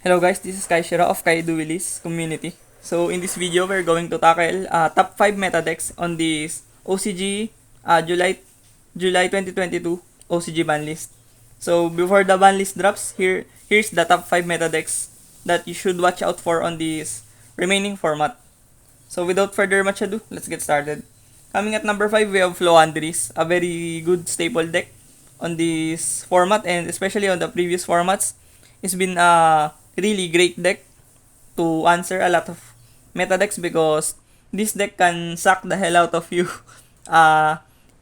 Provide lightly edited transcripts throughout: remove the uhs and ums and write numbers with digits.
Hello guys, this is Kaishira of Kaido Willis community. So in this video, we're going to tackle top 5 meta decks on this OCG July 2022 OCG ban list. So before the ban list drops, here's the top 5 meta decks that you should watch out for on this remaining format. So without further much ado, let's get started. Coming at number 5, we have Floandris, a very good staple deck on this format and especially on the previous formats. It's been a really great deck to answer a lot of meta decks because this deck can suck the hell out of you.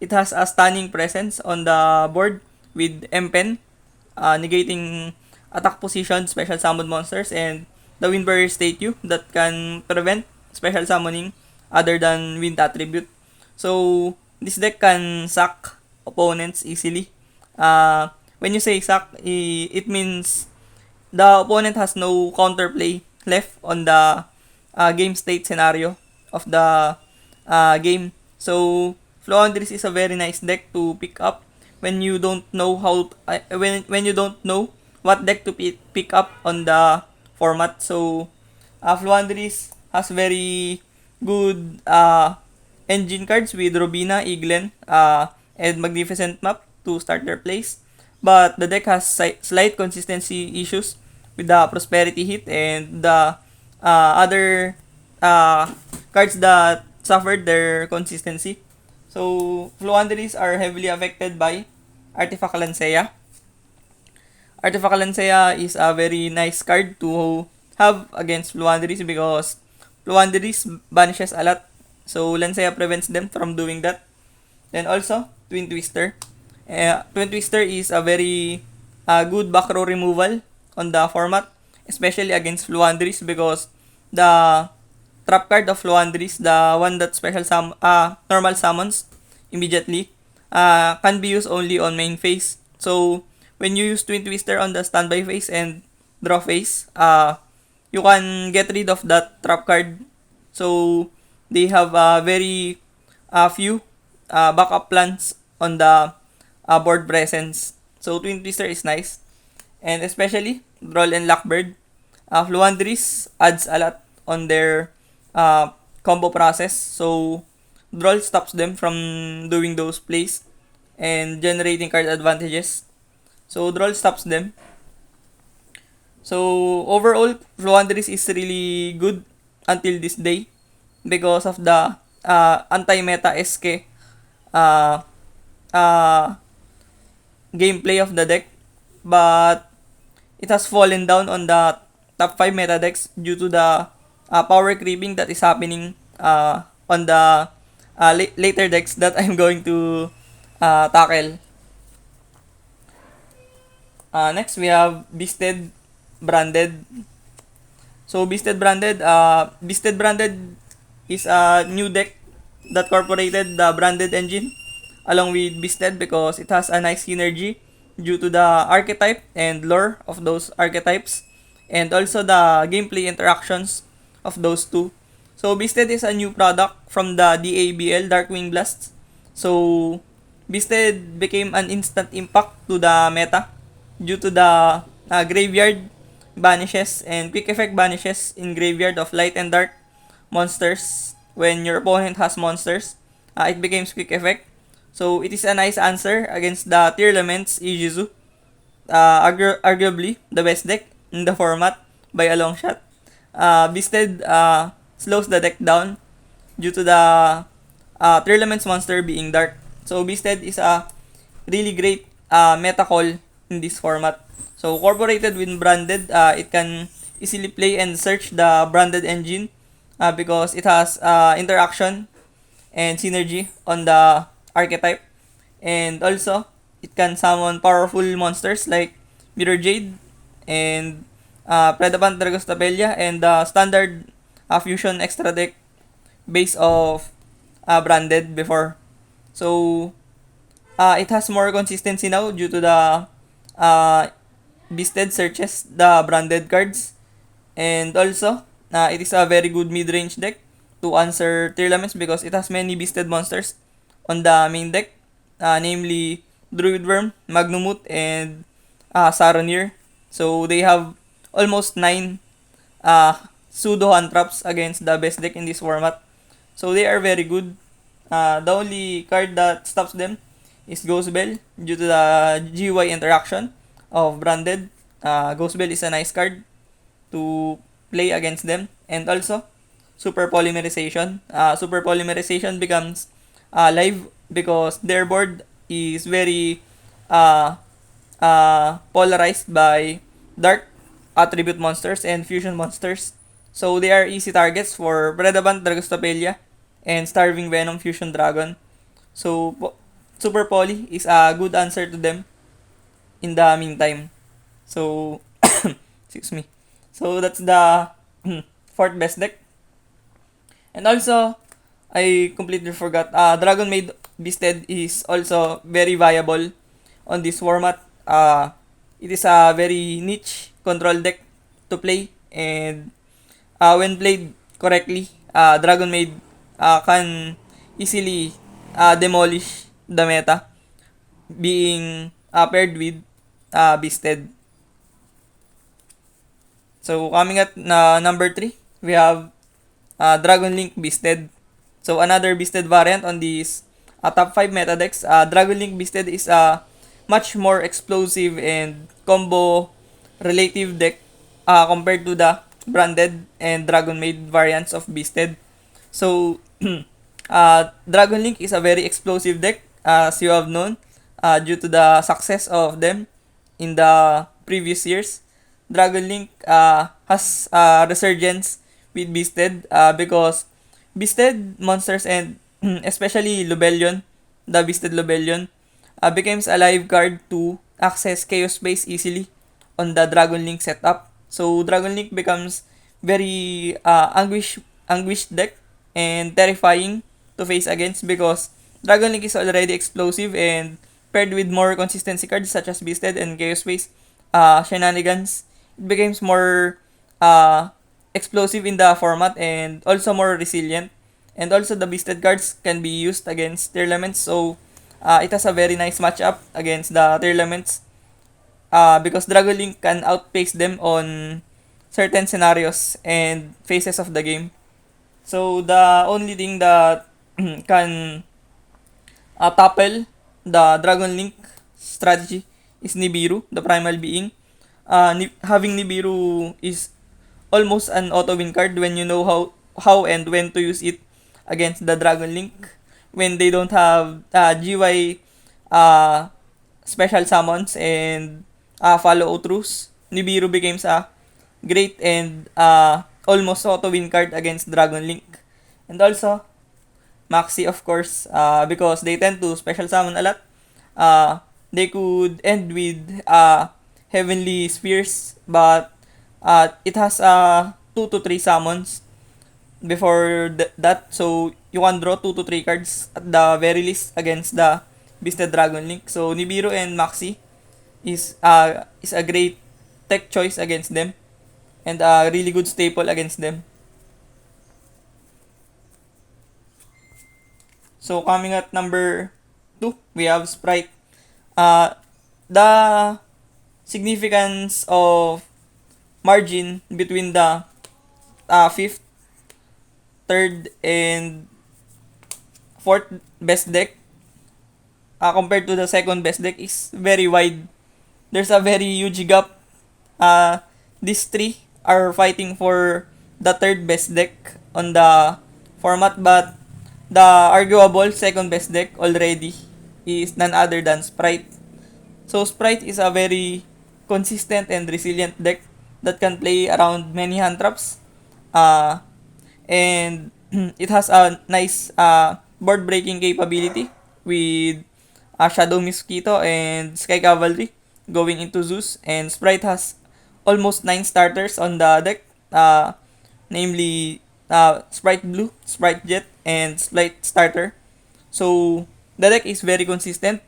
It has a stunning presence on the board with M-Pen, negating attack position, special summon monsters, and the Wind Barrier Statue that can prevent special summoning other than Wind Attribute. So, this deck can suck opponents easily. When you say suck, it means the opponent has no counterplay left on the game state scenario of the game. So, Floandris is a very nice deck to pick up when you don't know when you don't know what deck to pick up on the format. So, Floandris has very good engine cards with Robina, Iglen, and Magnificent Map to start their plays. But the deck has slight consistency issues with the Prosperity Hit and the other cards that suffered their consistency. So, Fluanderies are heavily affected by Artifact Lancea. Artifact Lancea is a very nice card to have against Fluanderies because Fluanderies banishes a lot. So, Lancea prevents them from doing that. Then also, Twin Twister. Twin Twister is a very good back row removal on the format, especially against Fluandris because the trap card of Fluandris, the one that normal summons immediately, can be used only on main phase. So when you use Twin Twister on the standby phase and draw phase, you can get rid of that trap card. So they have very few backup plans on the board presence. So Twin Twister is nice. And especially, Droll and Lockbird. Fluandris adds a lot on their combo process. So, Droll stops them from doing those plays and generating card advantages. So, Droll stops them. So, overall, Fluandris is really good until this day because of the anti-meta SK uh, uh, gameplay of the deck. But it has fallen down on the top 5 meta decks due to the power creeping that is happening on the later decks that I'm going to tackle. Next, we have Beasted Branded. So, Beasted Branded is a new deck that incorporated the Branded engine along with Beasted because it has a nice synergy due to the archetype and lore of those archetypes and also the gameplay interactions of those two. So Beasted is a new product from the DABL Darkwing Blasts. So Beasted became an instant impact to the meta due to the graveyard banishes and quick effect banishes in graveyard of light and dark monsters. When your opponent has monsters, it becomes quick effect. So it is a nice answer against the Tier Laments Ijizu. Arguably the best deck in the format by a long shot. Beasted slows the deck down due to the Tier Laments monster being dark. So Beasted is a really great meta call in this format. So incorporated with Branded, it can easily play and search the Branded engine because it has interaction and synergy on the archetype. And also, it can summon powerful monsters like Mirror Jade and Predapant Dragostapellia and the standard fusion extra deck base of Branded before. So, it has more consistency now due to the Beasted searches the Branded cards. And also, it is a very good mid-range deck to answer Tier Laments because it has many Beasted monsters on the main deck, namely Druid Worm, Magnumut, and Saronir. So they have almost 9 uh, pseudo hand traps against the best deck in this format. So they are very good. The only card that stops them is Ghost Bell due to the GY interaction of Branded. Ghost Bell is a nice card to play against them. And also, Super Polymerization. Super Polymerization becomes live because their board is very uh, polarized by Dark Attribute monsters and Fusion monsters. So they are easy targets for Predabant Dragostopelia and Starving Venom Fusion Dragon. So Super Poly is a good answer to them in the meantime. So excuse me. So that's the fourth best deck. And also, I completely forgot. Dragon Maid Beasted is also very viable on this format. It is a very niche control deck to play, and when played correctly, Dragon Maid can easily demolish the meta, being paired with Beasted. So coming at number 3, we have Dragon Link Beasted. So another Beasted variant on this top 5 meta decks. Dragon Link Beasted is a much more explosive and combo relative deck compared to the Branded and Dragon Maid variants of Beasted. So Dragon Link is a very explosive deck, as you have known, due to the success of them in the previous years. Dragon Link has a resurgence with Beasted because Beasted monsters and especially Lobelion, the Beasted Lobelion, becomes a live card to access Chaos Space easily on the Dragon Link setup. So Dragon Link becomes very anguished deck and terrifying to face against because Dragon Link is already explosive and paired with more consistency cards such as Beasted and Chaos Space shenanigans, it becomes more explosive in the format and also more resilient. And also the Beasted cards can be used against tier elements, so it has a very nice matchup against the tier elements because Dragon Link can outpace them on certain scenarios and phases of the game. So the only thing that can topple the Dragon Link strategy is Nibiru, the primal being. Having Nibiru is almost an auto win card when you know how and when to use it against the Dragon Link. When they don't have GY special summons and follow truths, Nibiru becomes a great and almost auto win card against Dragon Link. And also, Maxi, of course, because they tend to special summon a lot. They could end with Heavenly Spears, but it has 2 to 3 summons before that, so you can draw 2 to 3 cards at the very least against the Beasted Dragon Link. So Nibiru and Maxi is a great tech choice against them and a really good staple against them. So coming at number 2, we have Sprite. The significance of margin between the 5th, 3rd, and 4th best deck compared to the 2nd best deck is very wide. There's a very huge gap. These 3 are fighting for the 3rd best deck on the format, but the arguable 2nd best deck already is none other than Sprite. So Sprite is a very consistent and resilient deck that can play around many hand traps. And it has a nice board breaking capability with Shadow Mosquito and Sky Cavalry going into Zeus. And Sprite has almost 9 starters on the deck, namely Sprite Blue, Sprite Jet, and Sprite Starter. So the deck is very consistent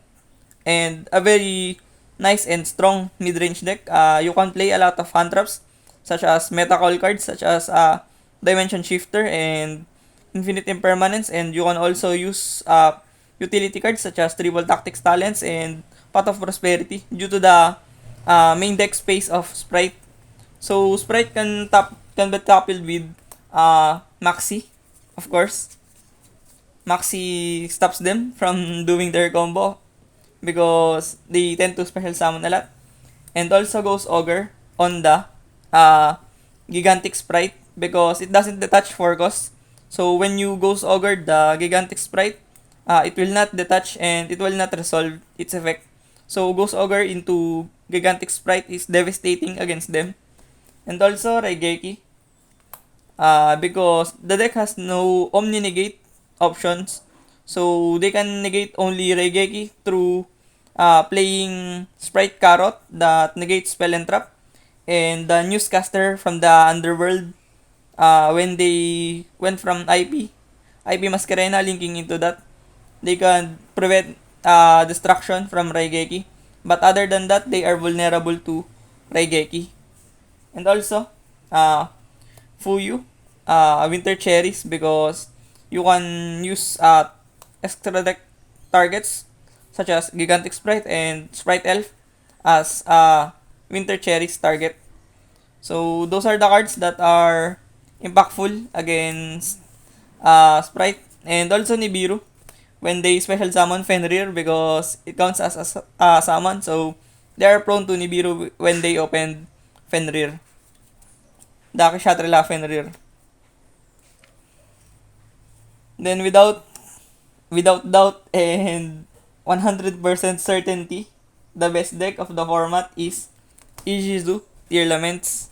and a very nice and strong mid-range deck. You can play a lot of hand traps such as meta call cards such as Dimension Shifter and Infinite Impermanence, and you can also use utility cards such as Tribal Tactics Talents and Path of Prosperity due to the main deck space of Sprite. So Sprite can be coupled with Maxi, of course. Maxi stops them from doing their combo because they tend to special summon a lot. And also goes Ogre on the uh, Gigantic Sprite because it doesn't detach Forgos. So when you goes Ogre the Gigantic Sprite, it will not detach and it will not resolve its effect. So goes Ogre into Gigantic Sprite is devastating against them. And also Raigeki, because the deck has no Omni Negate options. So they can negate only Raigeki through playing Sprite Carrot that negates Spell and Trap, and the Newscaster from the Underworld when they went from IP Masquerena linking into that, they can prevent destruction from Raigeki. But other than that, they are vulnerable to Raigeki. And also, uh, Fuyu, Winter Cherries because you can use extra deck targets such as Gigantic Sprite and Sprite Elf as Winter Cherries target. So those are the cards that are impactful against Sprite and also Nibiru when they special summon Fenrir because it counts as a summon, so they are prone to Nibiru when they open Fenrir. Daki Shatrila Fenrir. Then without doubt and 100% certainty, the best deck of the format is Ijizu Tear Laments.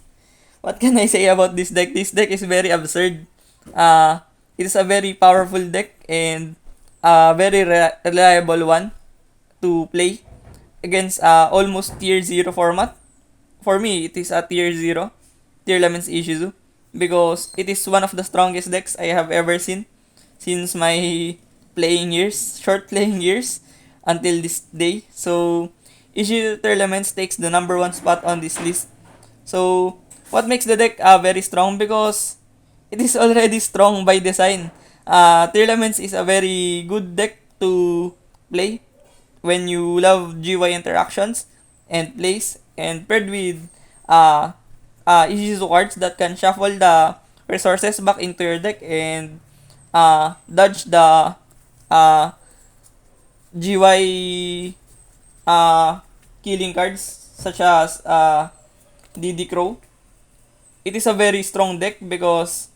What can I say about this deck? This deck is very absurd. It is a very powerful deck and a very reliable one to play against almost tier 0 format. For me, it is a tier 0, Tear Laments Ishizu, because it is one of the strongest decks I have ever seen since my short playing years until this day. So, Ishizu Tear Laments takes the number 1 spot on this list. So, what makes the deck very strong? Because it is already strong by design. Tear Laments is a very good deck to play when you love GY interactions and plays, and paired with Ishizu cards that can shuffle the resources back into your deck and dodge the uh, GY killing cards such as DD Crow. It is a very strong deck because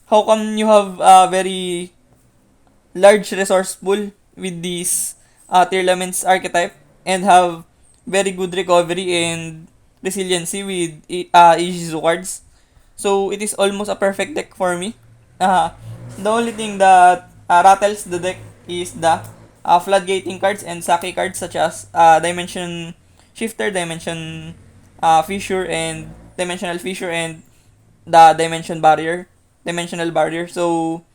how come you have a very large resource pool with these Tear Laments archetype and have very good recovery and resiliency with Ijizu cards. So it is almost a perfect deck for me. Uh, the only thing that rattles the deck is the floodgating cards and Saki cards such as Dimension Shifter, Fissure, and Dimensional Fissure, and the Dimensional Barrier. So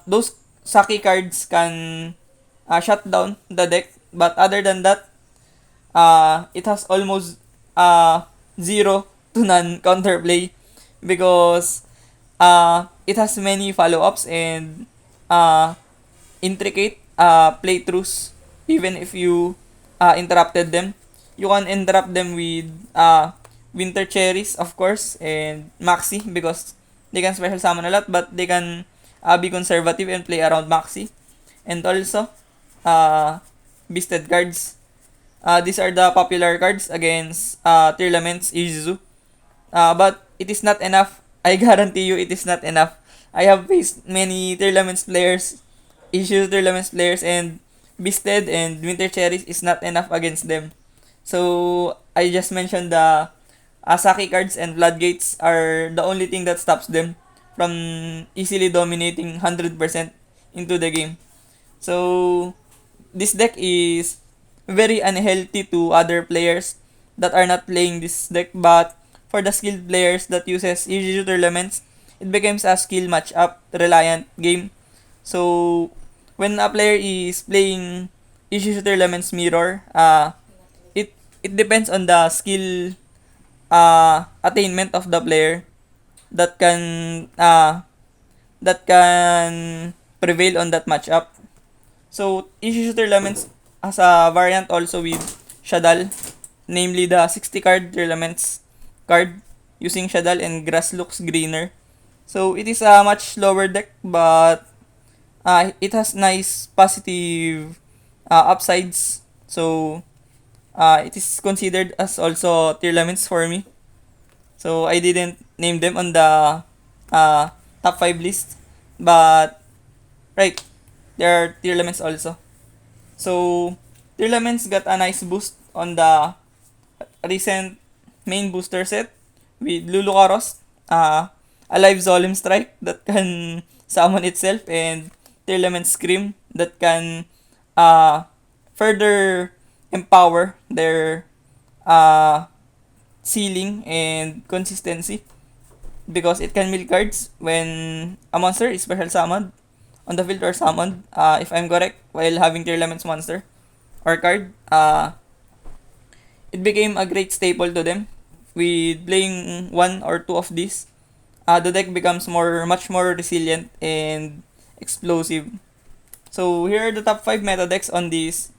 those Saki cards can shut down the deck, but other than that, it has almost zero to none counterplay because it has many follow-ups and intricate playthroughs. Even if you interrupted them, you can interrupt them with Winter Cherries, of course, and Maxi because they can special summon a lot, but they can be conservative and play around Maxi. And also, Beasted cards. These are the popular cards against Tear Laments Izuzu. But it is not enough. I guarantee you it is not enough. I have faced many Tear Laments players, Izuzu Tear Laments players, and Beasted and Winter Cherries is not enough against them. So, I just mentioned the Asaki cards and Floodgates are the only thing that stops them from easily dominating 100% into the game. So, this deck is very unhealthy to other players that are not playing this deck, but for the skilled players that uses Ijizu Elements, it becomes a skill matchup reliant game. So, when a player is playing Ijizu Elements Mirror, it depends on the skill attainment of the player that can prevail on that matchup. So, Issue Elements has a variant also with Shadal, namely the 60 card Elements card using Shadal and Grass looks greener. So it is a much lower deck, but it has nice positive upsides. So it is considered as also tier laments for me. So I didn't name them on the uh, top 5 list, but right, there are tier laments also. So tier laments got a nice boost on the recent main booster set with Lulukaros, a live Zolim Strike that can summon itself, and Tearlament Scream that can uh, further empower their uh, ceiling and consistency because it can mill cards when a monster is special summoned on the field or summoned, if I'm correct, while having Tearlament's monster or card. It became a great staple to them. With playing one or two of these, the deck becomes much more resilient and explosive. So here are the top 5 meta decks on this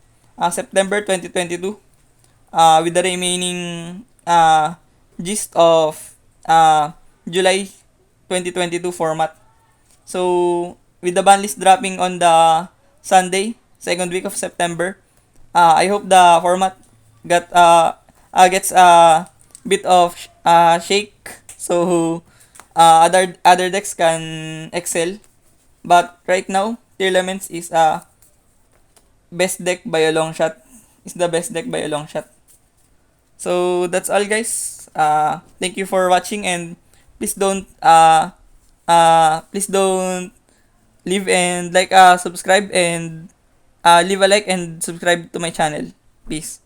September 2022, with the remaining gist of July 2022 format. So with the ban list dropping on the Sunday, second week of September, I hope the format gets a bit of shake, so other decks can excel. But right now, Tier Laments is best deck by a long shot. Is the best deck by a long shot. So that's all, guys. Thank you for watching, and please don't leave and like subscribe and leave a like and subscribe to my channel. Peace.